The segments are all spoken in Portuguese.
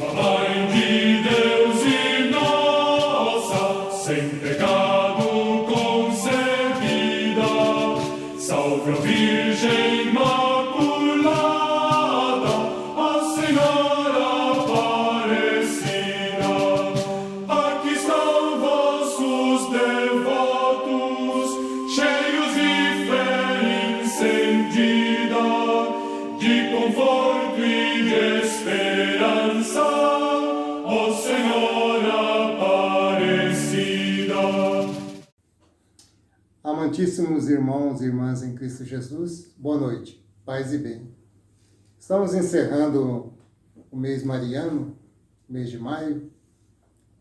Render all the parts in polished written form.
A Mãe de Deus e nossa, sem pecado concebida, salve a Virgem Imaculada, a Senhora Aparecida. Aqui estão vossos devotos, cheios de fé encendida, de conforto e de esperança, ó Senhora Aparecida. Amantíssimos irmãos e irmãs em Cristo Jesus, boa noite, paz e bem. Estamos encerrando o mês mariano, mês de maio,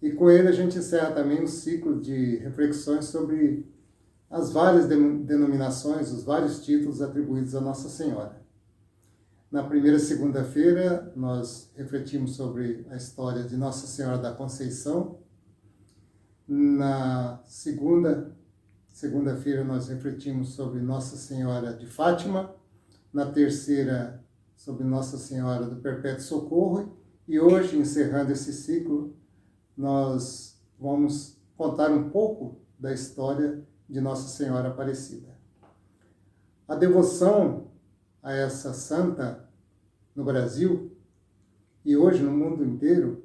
e com ele a gente encerra também um ciclo de reflexões sobre as várias denominações, os vários títulos atribuídos a Nossa Senhora. Na primeira segunda-feira, nós refletimos sobre a história de Nossa Senhora da Conceição. Na segunda-feira, nós refletimos sobre Nossa Senhora de Fátima. Na terceira, sobre Nossa Senhora do Perpétuo Socorro. E hoje, encerrando esse ciclo, nós vamos contar um pouco da história de Nossa Senhora Aparecida. A devoção a essa santa no Brasil e hoje no mundo inteiro,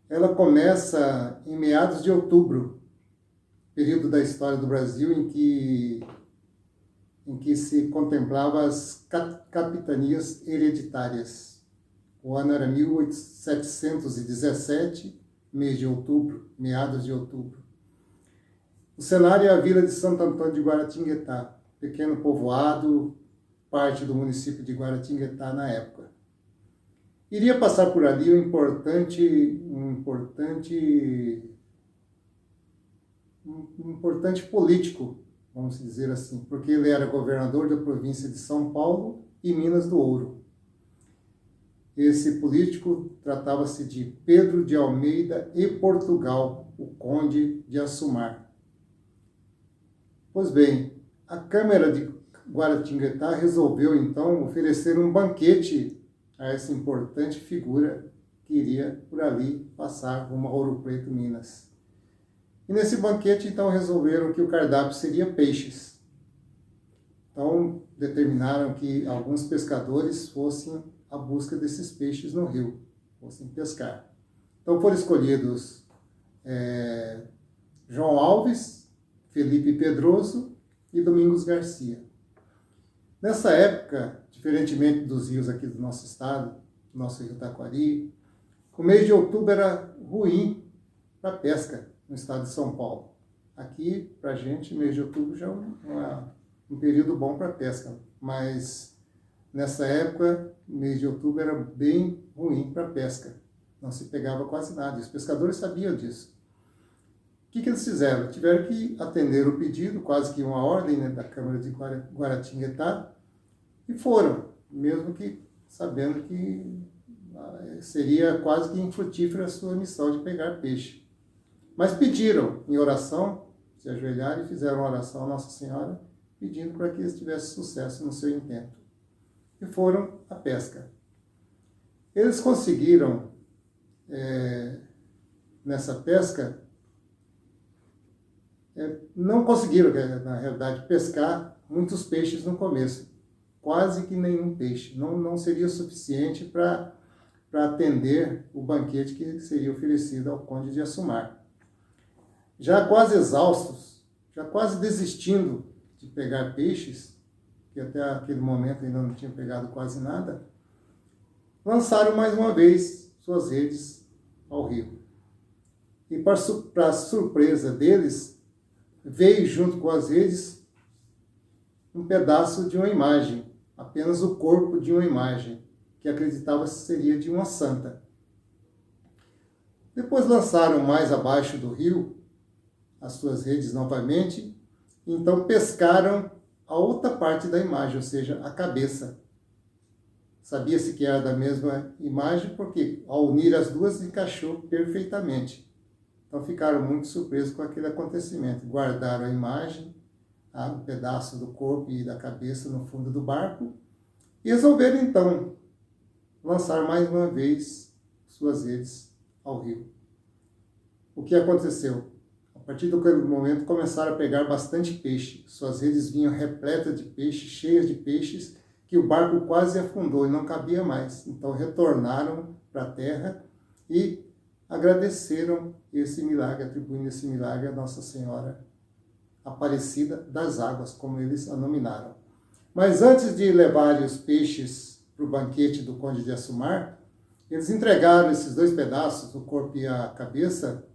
ela começa em meados de outubro, período da história do Brasil em que se contemplava as capitanias hereditárias. O ano era 1717, mês de outubro, meados de outubro. O cenário é a vila de Santo Antônio de Guaratinguetá, pequeno povoado, parte do município de Guaratinguetá na época. Iria passar por ali um importante político, vamos dizer assim, porque ele era governador da província de São Paulo e Minas do Ouro. Esse político tratava-se de Pedro de Almeida e Portugal, o conde de Assumar. Pois bem, a Câmara de Guaratinguetá resolveu, então, oferecer um banquete a essa importante figura que iria por ali passar rumo a Ouro Preto, Minas. E nesse banquete, então, resolveram que o cardápio seria peixes. Então, determinaram que alguns pescadores fossem à busca desses peixes no rio, fossem pescar. Então, foram escolhidos João Alves, Felipe Pedroso e Domingos Garcia. Nessa época, diferentemente dos rios aqui do nosso estado, nosso rio Taquari, o mês de outubro era ruim para pesca no estado de São Paulo. Aqui, para a gente, mês de outubro já é um período bom para pesca, mas nessa época, mês de outubro era bem ruim para pesca. Não se pegava quase nada, e os pescadores sabiam disso. O que eles fizeram? Tiveram que atender o pedido, quase que uma ordem, né, da Câmara de Guaratinguetá, e foram, mesmo que sabendo que seria quase que infrutífera a sua missão de pegar peixe. Mas pediram em oração, se ajoelharam e fizeram uma oração à Nossa Senhora, pedindo para que eles tivessem sucesso no seu intento. E foram à pesca. Eles conseguiram, nessa pesca, não conseguiram, na realidade, pescar muitos peixes no começo. Quase que nenhum peixe. Não seria suficiente para atender o banquete que seria oferecido ao conde de Assumar. Já quase exaustos, já quase desistindo de pegar peixes, que até aquele momento ainda não tinham pegado quase nada, lançaram mais uma vez suas redes ao rio. E para surpresa deles, veio junto com as redes um pedaço de uma imagem, apenas o corpo de uma imagem, que acreditava seria de uma santa. Depois lançaram mais abaixo do rio as suas redes novamente, e então pescaram a outra parte da imagem, ou seja, a cabeça. Sabia-se que era da mesma imagem, porque ao unir as duas encaixou perfeitamente. Então ficaram muito surpresos com aquele acontecimento. Guardaram a imagem, um pedaço do corpo e da cabeça no fundo do barco, e resolveram então lançar mais uma vez suas redes ao rio. O que aconteceu? A partir daquele momento começaram a pegar bastante peixe. Suas redes vinham repletas de peixes, cheias de peixes, que o barco quase afundou e não cabia mais. Então retornaram para a terra e agradeceram esse milagre, atribuindo esse milagre a Nossa Senhora Aparecida das Águas, como eles a nominaram. Mas antes de levarem os peixes para o banquete do Conde de Assumar, eles entregaram esses 2 pedaços, o corpo e a cabeça,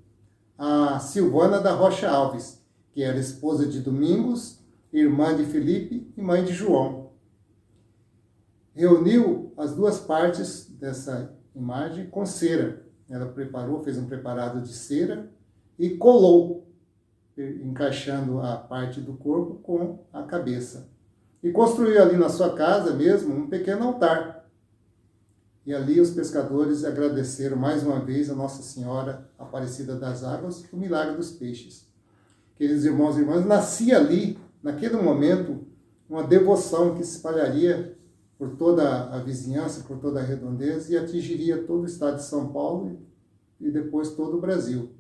a Silvana da Rocha Alves, que era esposa de Domingos, irmã de Felipe e mãe de João. Reuniu as 2 partes dessa imagem com cera. Ela preparou, fez um preparado de cera e colou, encaixando a parte do corpo com a cabeça. E construiu ali na sua casa mesmo um pequeno altar. E ali os pescadores agradeceram mais uma vez a Nossa Senhora Aparecida das Águas, o milagre dos peixes. Queridos irmãos e irmãs, nascia ali, naquele momento, uma devoção que se espalharia por toda a vizinhança, por toda a redondeza e atingiria todo o estado de São Paulo e depois todo o Brasil.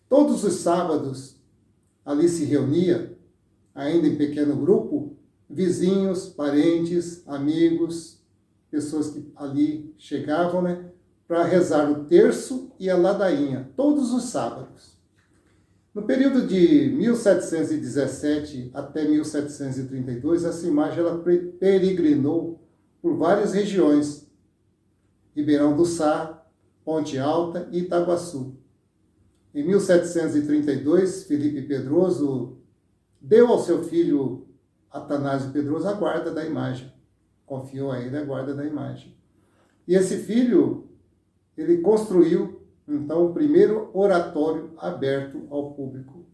Todos os sábados ali se reunia, ainda em pequeno grupo, vizinhos, parentes, amigos, pessoas que ali chegavam, para rezar o terço e a ladainha, todos os sábados. No período de 1717 até 1732, essa imagem ela peregrinou por várias regiões, Ribeirão do Sá, Ponte Alta e Itaguaçu. Em 1732, Felipe Pedroso deu ao seu filho Atanásio Pedroso a guarda da imagem. Confiou a ele a guarda da imagem. E esse filho, ele construiu, então, o primeiro oratório aberto ao público.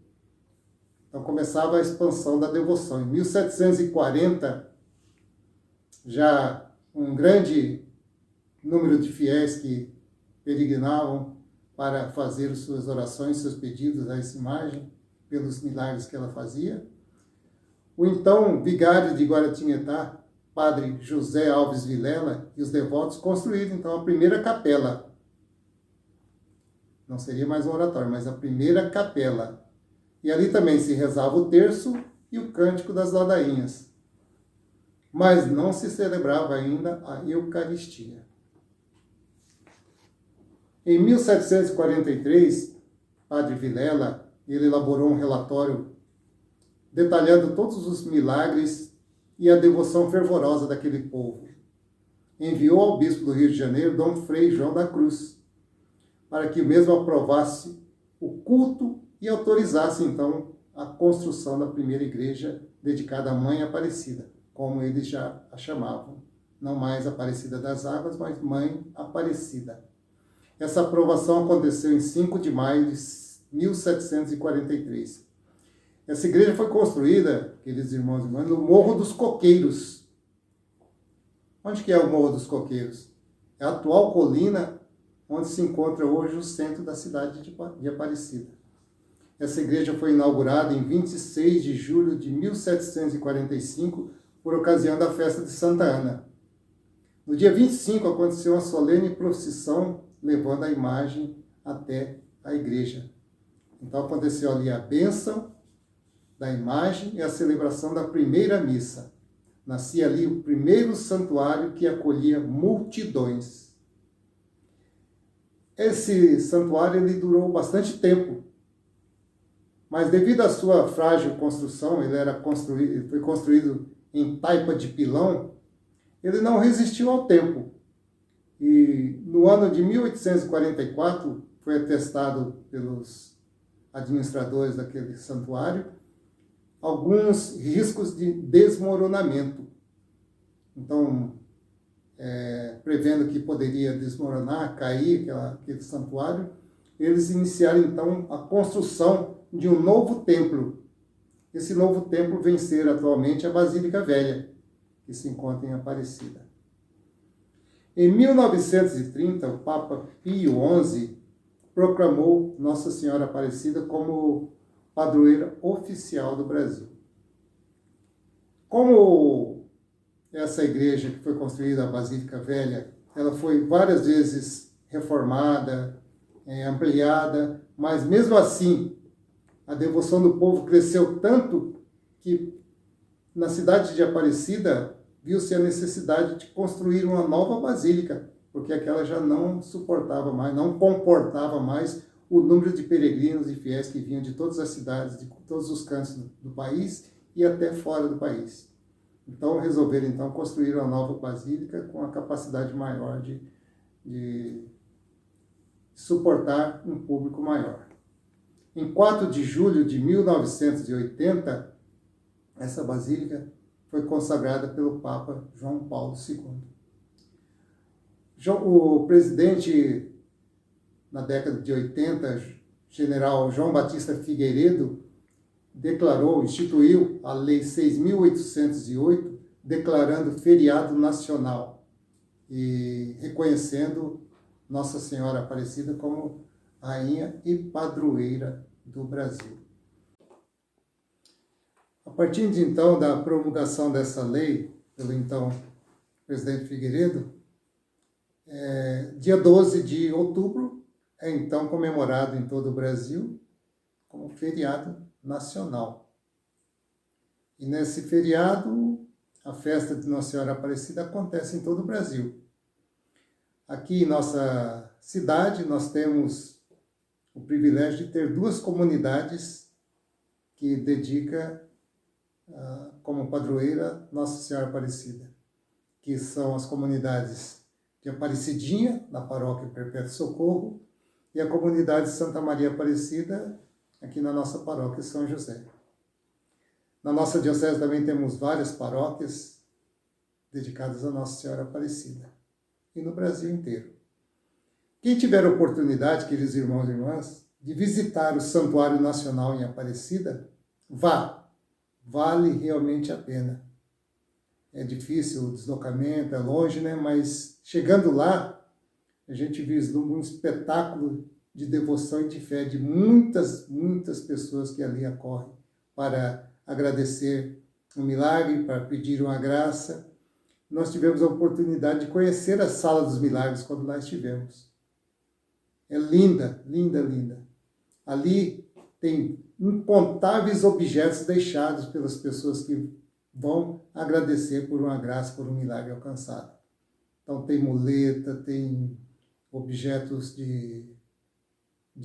Então, começava a expansão da devoção. Em 1740, já um grande número de fiéis que peregrinavam para fazer suas orações, seus pedidos a essa imagem, pelos milagres que ela fazia. O então vigário de Guaratinguetá, padre José Alves Vilela, e os devotos construíram então a primeira capela. Não seria mais um oratório, mas a primeira capela. E ali também se rezava o terço e o cântico das ladainhas. Mas não se celebrava ainda a Eucaristia. Em 1743, padre Vilela, ele elaborou um relatório detalhando todos os milagres e a devoção fervorosa daquele povo. Enviou ao bispo do Rio de Janeiro, Dom Frei João da Cruz, para que o mesmo aprovasse o culto e autorizasse, então, a construção da primeira igreja dedicada à Mãe Aparecida, como eles já a chamavam. Não mais Aparecida das Águas, mas Mãe Aparecida. Essa aprovação aconteceu em 5 de maio de 1743. Essa igreja foi construída, queridos irmãos e irmãs, no Morro dos Coqueiros. Onde que é o Morro dos Coqueiros? É a atual colina onde se encontra hoje o centro da cidade de Aparecida. Essa igreja foi inaugurada em 26 de julho de 1745, por ocasião da festa de Santa Ana. No dia 25 aconteceu uma solene procissão levando a imagem até a igreja. Então aconteceu ali a bênção da imagem e a celebração da primeira missa. Nascia ali o primeiro santuário que acolhia multidões. Esse santuário ele durou bastante tempo, mas devido à sua frágil construção, ele foi construído em taipa de pilão, ele não resistiu ao tempo. E no ano de 1844, foi atestado pelos administradores daquele santuário alguns riscos de desmoronamento. Então, prevendo que poderia desmoronar, cair aquele santuário, eles iniciaram então a construção de um novo templo. Esse novo templo vem ser atualmente a Basílica Velha, que se encontra em Aparecida. Em 1930, o Papa Pio XI proclamou Nossa Senhora Aparecida como padroeira oficial do Brasil. Como essa igreja que foi construída, a Basílica Velha, ela foi várias vezes reformada, ampliada, mas mesmo assim a devoção do povo cresceu tanto que na cidade de Aparecida viu-se a necessidade de construir uma nova basílica, porque aquela já não suportava mais, não comportava mais o número de peregrinos e fiéis que vinham de todas as cidades, de todos os cantos do país e até fora do país. Então resolveram construir uma nova basílica com a capacidade maior de suportar um público maior. Em 4 de julho de 1980, essa basílica foi consagrada pelo Papa João Paulo II. O presidente, na década de 80, general João Batista Figueiredo, instituiu a Lei 6.808, declarando feriado nacional e reconhecendo Nossa Senhora Aparecida como rainha e padroeira do Brasil. A partir de então da promulgação dessa lei pelo então presidente Figueiredo, dia 12 de outubro é então comemorado em todo o Brasil como feriado nacional. E nesse feriado, a festa de Nossa Senhora Aparecida acontece em todo o Brasil. Aqui em nossa cidade, nós temos o privilégio de ter 2 comunidades que dedica como padroeira Nossa Senhora Aparecida, que são as comunidades de Aparecidinha, na paróquia Perpétuo Socorro, e a comunidade Santa Maria Aparecida, aqui na nossa paróquia São José. Na nossa diocese também temos várias paróquias dedicadas a Nossa Senhora Aparecida, e no Brasil inteiro. Quem tiver a oportunidade, queridos irmãos e irmãs, de visitar o Santuário Nacional em Aparecida, vá. Vale realmente a pena. É difícil o deslocamento, é longe, né? Mas chegando lá, a gente vislumbra um espetáculo de devoção e de fé de muitas pessoas que ali acorrem para agradecer um milagre, para pedir uma graça. Nós tivemos a oportunidade de conhecer a Sala dos Milagres quando lá estivemos. É linda, linda, linda. Ali tem incontáveis objetos deixados pelas pessoas que vão agradecer por uma graça, por um milagre alcançado. Então tem muleta, tem objetos de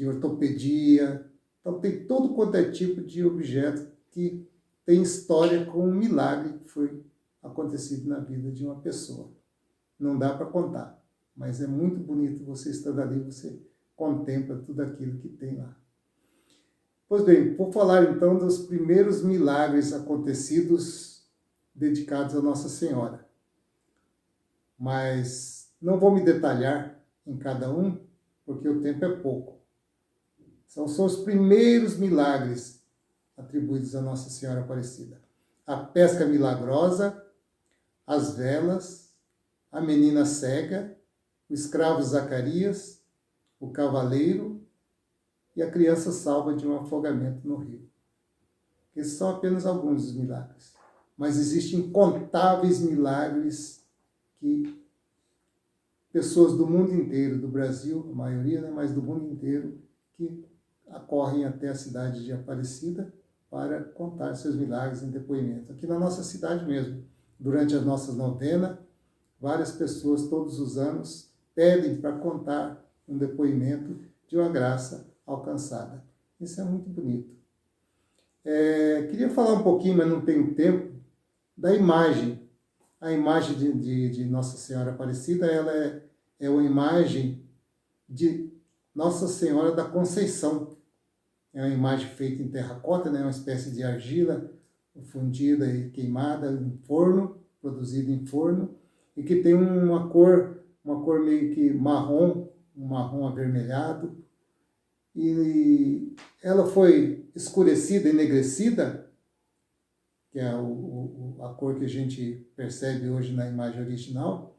ortopedia, então tem todo quanto é tipo de objeto que tem história com um milagre que foi acontecido na vida de uma pessoa. Não dá para contar, mas é muito bonito você estando ali, você contempla tudo aquilo que tem lá. Pois bem, vou falar então dos primeiros milagres acontecidos dedicados a Nossa Senhora. Mas não vou me detalhar em cada um, porque o tempo é pouco. São os primeiros milagres atribuídos a Nossa Senhora Aparecida. A pesca milagrosa, as velas, a menina cega, o escravo Zacarias, o cavaleiro e a criança salva de um afogamento no rio. Esses são apenas alguns dos milagres. Mas existem incontáveis milagres que pessoas do mundo inteiro, do Brasil, a maioria, né, mas do mundo inteiro, que acorrem até a cidade de Aparecida para contar seus milagres em depoimento. Aqui na nossa cidade mesmo, durante as nossas novenas, várias pessoas todos os anos pedem para contar um depoimento de uma graça alcançada. Isso é muito bonito. Queria falar um pouquinho, mas não tenho tempo, da imagem. A imagem de Nossa Senhora Aparecida, ela é uma imagem de Nossa Senhora da Conceição. É uma imagem feita em terracota, né? Uma espécie de argila fundida e queimada em forno, produzida em forno, e que tem uma cor meio que marrom, um marrom avermelhado. E ela foi escurecida, enegrecida, que é a cor que a gente percebe hoje na imagem original,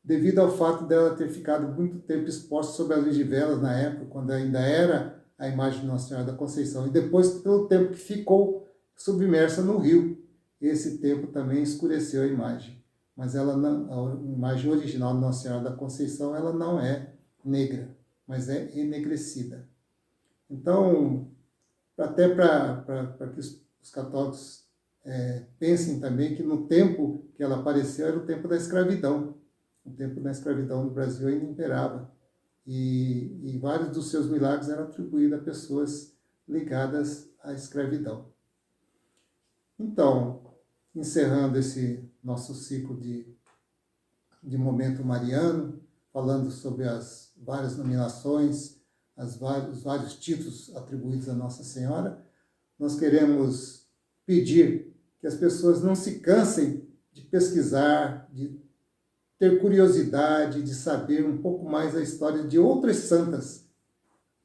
devido ao fato dela ter ficado muito tempo exposta sob a luz de velas na época, quando ainda era a imagem de Nossa Senhora da Conceição, e depois pelo tempo que ficou submersa no rio. Esse tempo também escureceu a imagem. Mas ela não, a imagem original de Nossa Senhora da Conceição, ela não é negra, mas é enegrecida. Então, até para que os católicos pensem também que no tempo que ela apareceu era o tempo da escravidão. O tempo da escravidão no Brasil ainda imperava. E vários dos seus milagres eram atribuídos a pessoas ligadas à escravidão. Então, encerrando esse nosso ciclo de momento mariano, falando sobre as várias nominações, os vários títulos atribuídos a Nossa Senhora, nós queremos pedir que as pessoas não se cansem de pesquisar, de ter curiosidade, de saber um pouco mais a história de outras santas,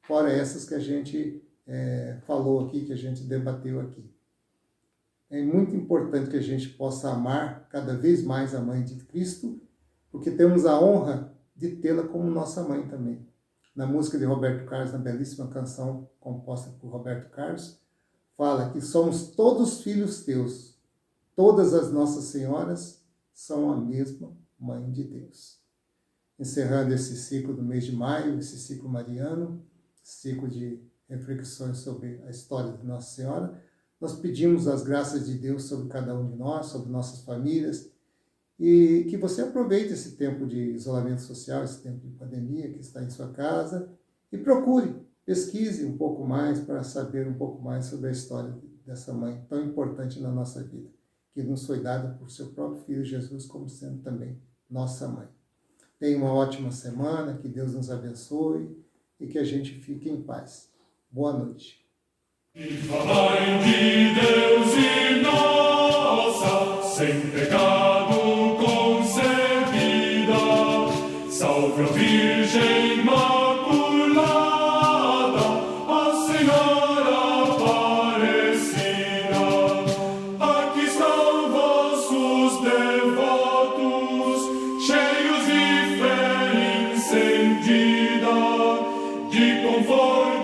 fora essas que a gente falou aqui, que a gente debateu aqui. É muito importante que a gente possa amar cada vez mais a Mãe de Cristo, porque temos a honra de tê-la como nossa mãe também. Na música de Roberto Carlos, na belíssima canção composta por Roberto Carlos, fala que somos todos filhos teus, todas as Nossas Senhoras são a mesma Mãe de Deus. Encerrando esse ciclo do mês de maio, esse ciclo mariano, ciclo de reflexões sobre a história de Nossa Senhora, nós pedimos as graças de Deus sobre cada um de nós, sobre nossas famílias, e que você aproveite esse tempo de isolamento social, esse tempo de pandemia que está em sua casa, e procure, pesquise um pouco mais para saber um pouco mais sobre a história dessa mãe tão importante na nossa vida, que nos foi dada por seu próprio Filho Jesus, como sendo também nossa mãe. Tenha uma ótima semana, que Deus nos abençoe e que a gente fique em paz. Boa noite. Mãe de Deus e nossa, sem pecado concebida, salve a Virgem Imaculada, a Senhora Aparecida. Aqui estão vossos devotos, cheios de fé encendida, de conforto